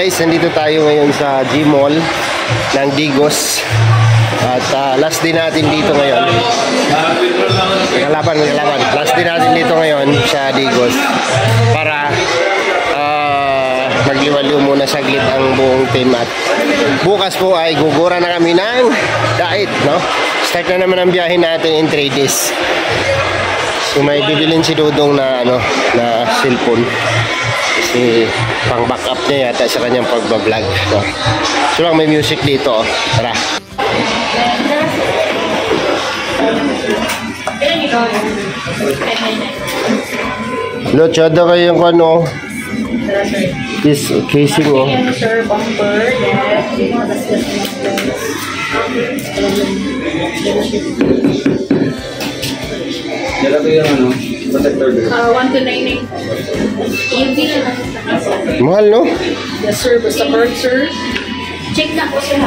guys, nandito tayo ngayon sa G-Mall ng Digos. At last day natin dito ngayon. Kalaban. Last day natin dito ngayon sa Digos para magliwaliw muna saglit ang buong team. At bukas po ay gugura na kami ng diet, no? Start na naman ang biyahe natin in 3 days. So may bibilin si Dudong na na cellphone. Kasi pang backup niya yata sa kanyang pagbablog, no? So lang may music dito, oh. Tara. Lochada kayo yung ano? This casing, oh. Sir, bumper, yes. Dala ko yung protector. 1298. UV na. Mahal, no? Yes, sir. Basta bird, sir. Check na po, sir.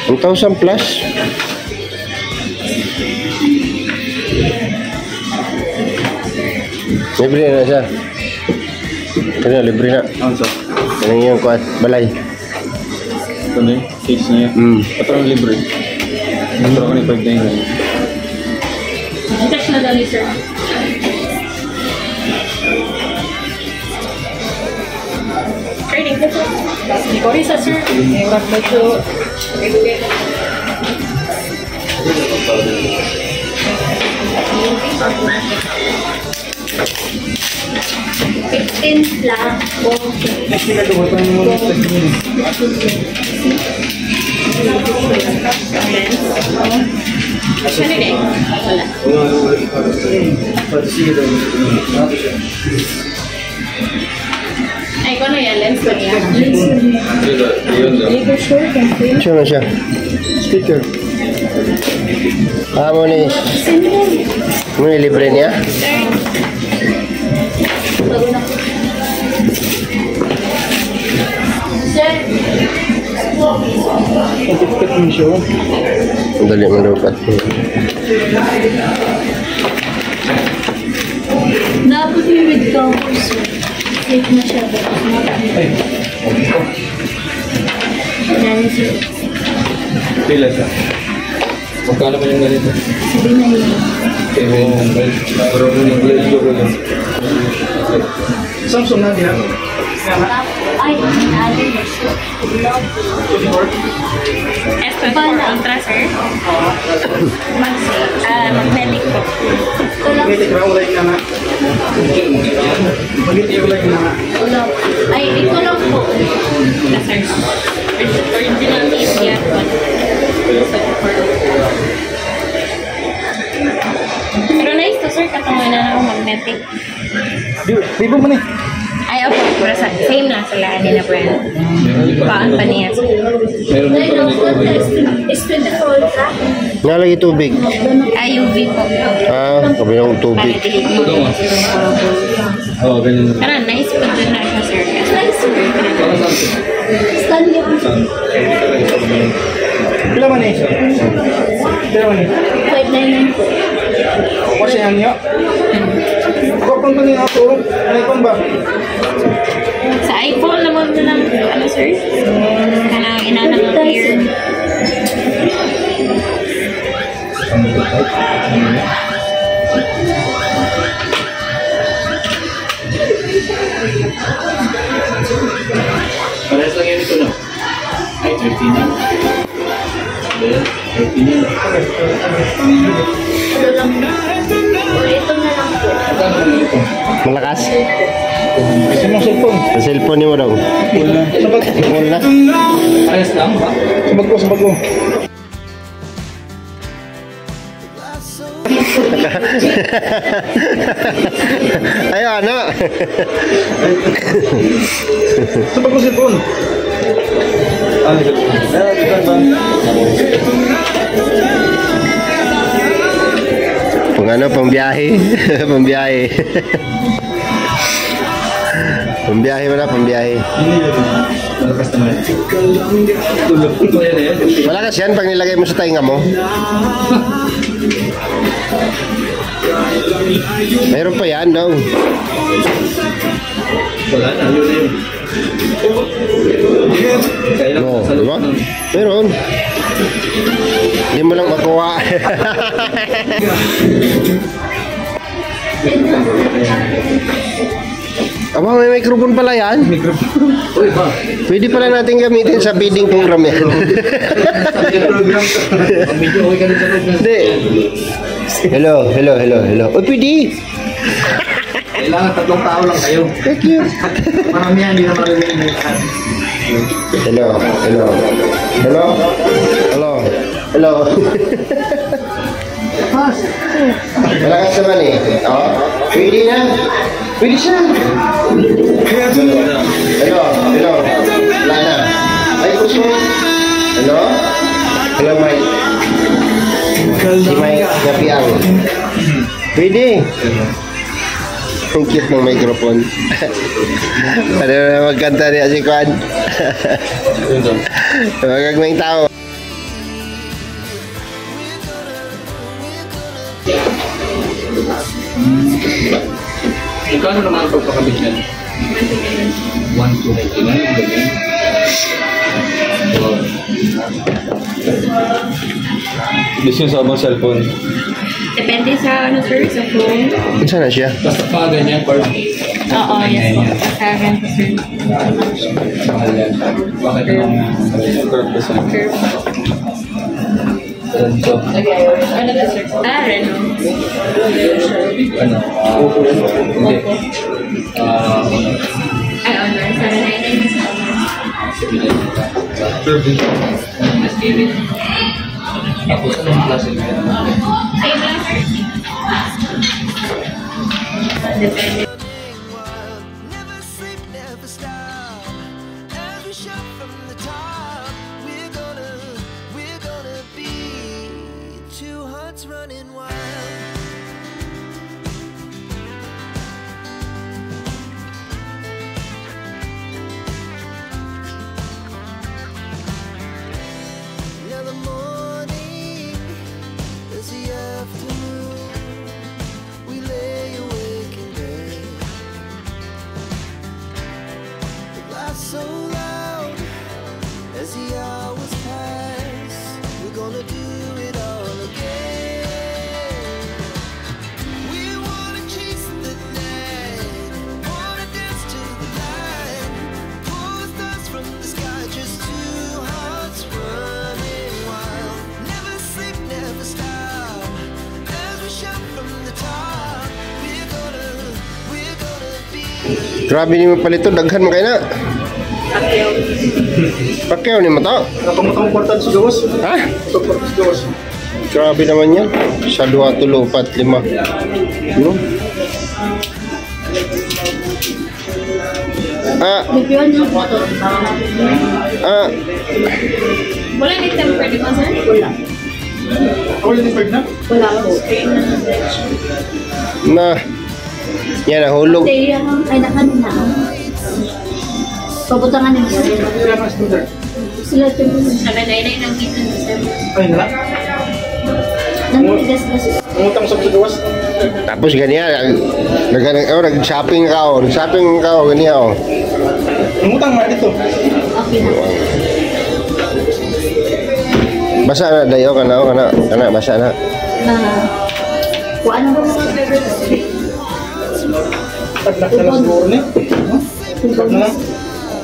1,000 plus. Libre na siya. Kaya libre na. Ano sa? Ano yung kuat? Balay. Ito na yung case niya. Patrong libre. Patrong ni 599. Touch na dali, sir. Training po, sir. Hindi ko rin sa, sir. May urap na ito. lang po. Ay, kung ano yan? Lens ba niya? Sure na siya. Sticker. Mo ni. Mo ni libre niya? Dali mo dapat. Dapat yung with covers. Safe na siya. Pila siya. Magkano mo yung ganito? Sabi na yun. Pero kung yung blade ko lang. Samsung na din. Ay, nalin na siya. S24 Ultra, sir. Magnetic po. Magnetic ba? Ulay ka na. Magnetic ulay ka na. Ay, ito lang po. Na, sir. Original name yan. Pero nice to, sir. Katungoy na ako magnetic. Di ba mo ni? Ay, opo. Pero same lang sila. Hindi na po yan. Paan pa niya. Meron mo pa Is 24 Ultra? Nalagay tubig. Ay, UV po. Sabi ng tubig. Oo, ganyan. Pero nice po dun na siya, sir. Nice, sir. Stanley po. Pila man eh? Pila man eh? 599 po. Kasi yan niya? Kapag pa niya ako, iPhone ba? Sa iPhone naman mo ng, ano, sir? Kanang inanang ear. Parehas lang yan ito na. Ay, 13 na. 13 na. Ito lang po. Ito na lang po. Malakas. Kasi mong cellphone. Sa cellphone mo daw. Full na. Ayos lang ba? Sabag ko. Ayaw, ano? Sabag ko cellphone. Ano cellphone? Pambiyahe. Pambiyahe. Pambiyahe mo na, pambiyahe. Malakas yan pag nilagay mo sa tainga mo. Mayroon pa yan daw. Wala na, yun na yun. No, di ba? Meron. Hindi mo lang makuha. Aba, may microphone pala yan? Pwede pala natin gamitin sa bidding program yan. Hindi. Hello. O, pwede. Kailangan 3 tao lang kayo. Thank you. Maramihan, hindi na maramihan. Hello. Malakas naman eh. Oh, pwede na. Pwede siya. Hello. Wala na. Ay, puso. Hello, Mike. Si Mike Gapiang. Pwede. Ang cute ng microphone. Ano na magkanta niya si Kwan? Magagming tao. Kano naman ang pagpakabit niyan? 1,299, ganyan. Gusto nyo sa abang cellphone? Depende sa ano sir, sa phone. Saan na siya? Basta pa ganyan, or... Oo, yes po. Sa ganito sir. Bakit yung curve sa Curve. Ito. Ano to sir? Reno. Ano? Hindi. Ay, honor. 799. Curve din. Tapos anong klase nila? Same lang sir. Depende. Never sleep, never stop. Every shot from the top. We're gonna be two hearts running wild. Now the morning is the afternoon. We lay awake in bed. The laughs so loud as the hours pass. We're gonna do it all again. We wanna chase the night, wanna dance to the light. Pull the stars from the sky, just two hearts running wild. Never sleep, never stop. As we shout from the top, we're gonna be. Grabe ni mo palito, daghan mo kayo na. Pakyaw ni mo to. Napamutang portal sa gawas. Ha? Portal sa gawas. Grabe naman yan. Sa 2, 3, 4, 5. No? Wala ni temper, di ba sir? Wala. Ako yung deferred na? Wala po. Na. Yan, nahulog. Ay, nakanina. Pabutangan nila. Kailan mas doon? Sila ito. 799 ang kita ni sir. Ay, nala? Nangigas-gas. Pumutang sa gawas. Tapos ganyan. Nag-shopping ka o. Nag-shopping ka o. Ganyan o. Pumutang nga dito. Okay na. Basa na. Dayo ka na. Kana. Basa na. Kung ano ba sa Taglak na lang siguro niya. Taglak na lang.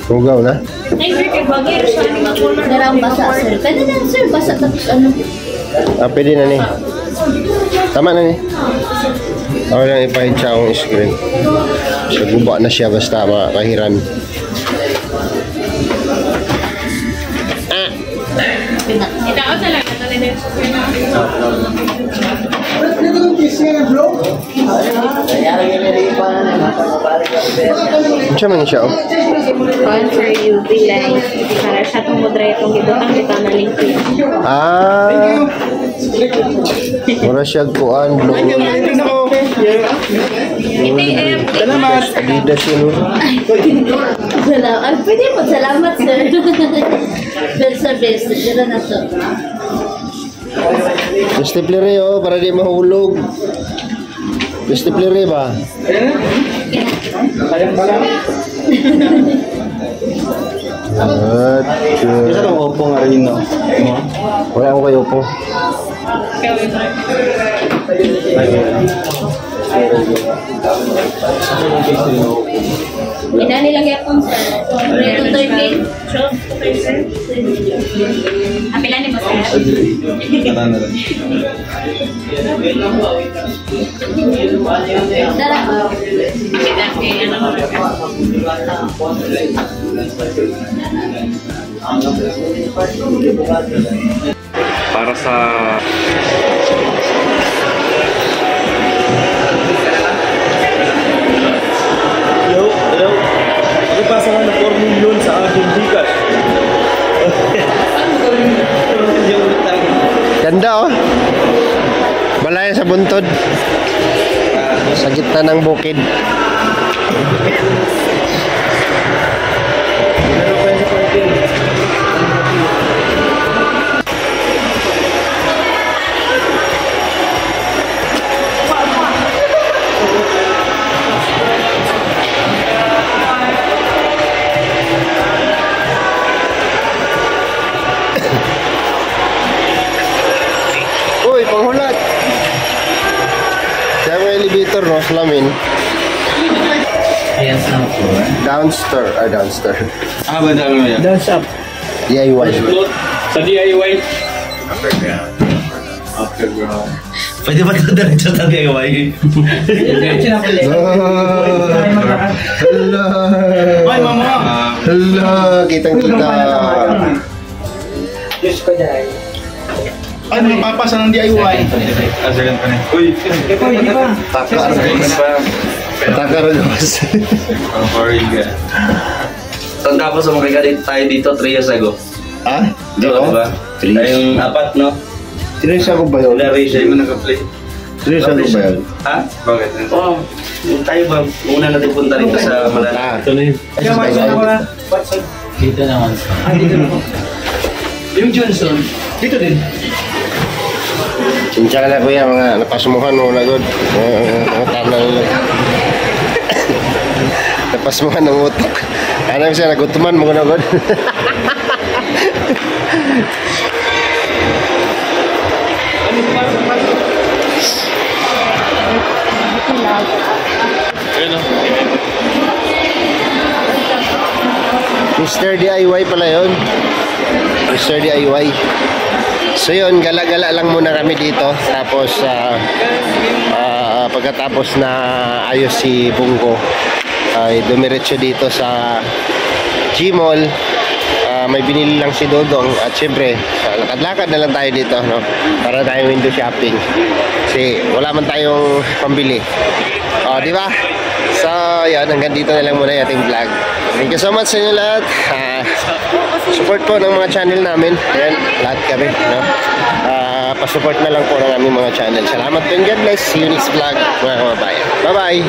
Tugaw na. Ay sir, kay bagay siya ni mag-color. darang basa, sir. Pwede na, sir. Basa tapos ano. Pwede na ni. Tama na ni. Ako lang ipahid siya akong screen. So, guba na siya basta makahiran. Itaon sa lang. Ito na din sir na. Siya man siya o. Sponsor UV light. Para siya tumudra itong ibutang ito na link ko. Mura siya kuan. Salamat. Adidas yun. Salamat. Pwede po. Salamat, sir. Best service. Dito na to. Stapler o. Para di mahulog. Stapler ba? Sayang pala. At Isa lang upo nga rin, no? wala akong kayo po. Nilagay akong sir. Ito 13. Apila ni mo sir. Kata na lang. Dala. Para sa... Hello? Pagpasa nga na 4 million sa aking Gcash. Ganda oh. Balaya sa buntod. Sa gitna ng bukid. Uy, panghulat. Kaya may elevator, no? Salamin. Downstairs. Downstairs. Ah, ba na yan? DIY. Sa DIY. Underground. Pwede ba ito diretso sa DIY? Hala. Ay, mama! Hala. Kitang-kita. Ay, magpapasa ng DIY. Second pa rin. Uy! Takar. Takar. Ang boring ka. So, tapos sumakay tayo dito 3 years ago. Ha? Di Diba? ba? Tayong apat, no? Seryoso ako ba yun? Generation. Hindi mo nag-play. Seryoso ako ba yun? Ha? Bakit? Oo. Tayo ba? Una natin punta rito sa Malala. Ah. Ito na yun. Ay, sa bagay. Dito naman. Yung Johnson, dito din. Sinsya ka na kuya, mga napasmuhan mo na good. Mga tanang napasmuhan ng utok. Ano siya, nagutuman mo na good. Mr. DIY pala yun. Mr. DIY. So yun, gala-gala lang muna kami dito. Tapos pagkatapos na ayos si Bungo, ay dumiretso dito sa Gmall. May binili lang si Dodong at syempre lakad-lakad na lang tayo dito, no? Para tayong window shopping kasi wala man tayong pambili, di ba? So yan, hanggang dito na lang muna yung ating vlog. Thank you so much sa inyo lahat. Support po ng mga channel namin. Ayan, lahat kami, no? Pasupport na lang po ng aming mga channel. Salamat po and God bless. See you next vlog, mga kababayan. Bye bye.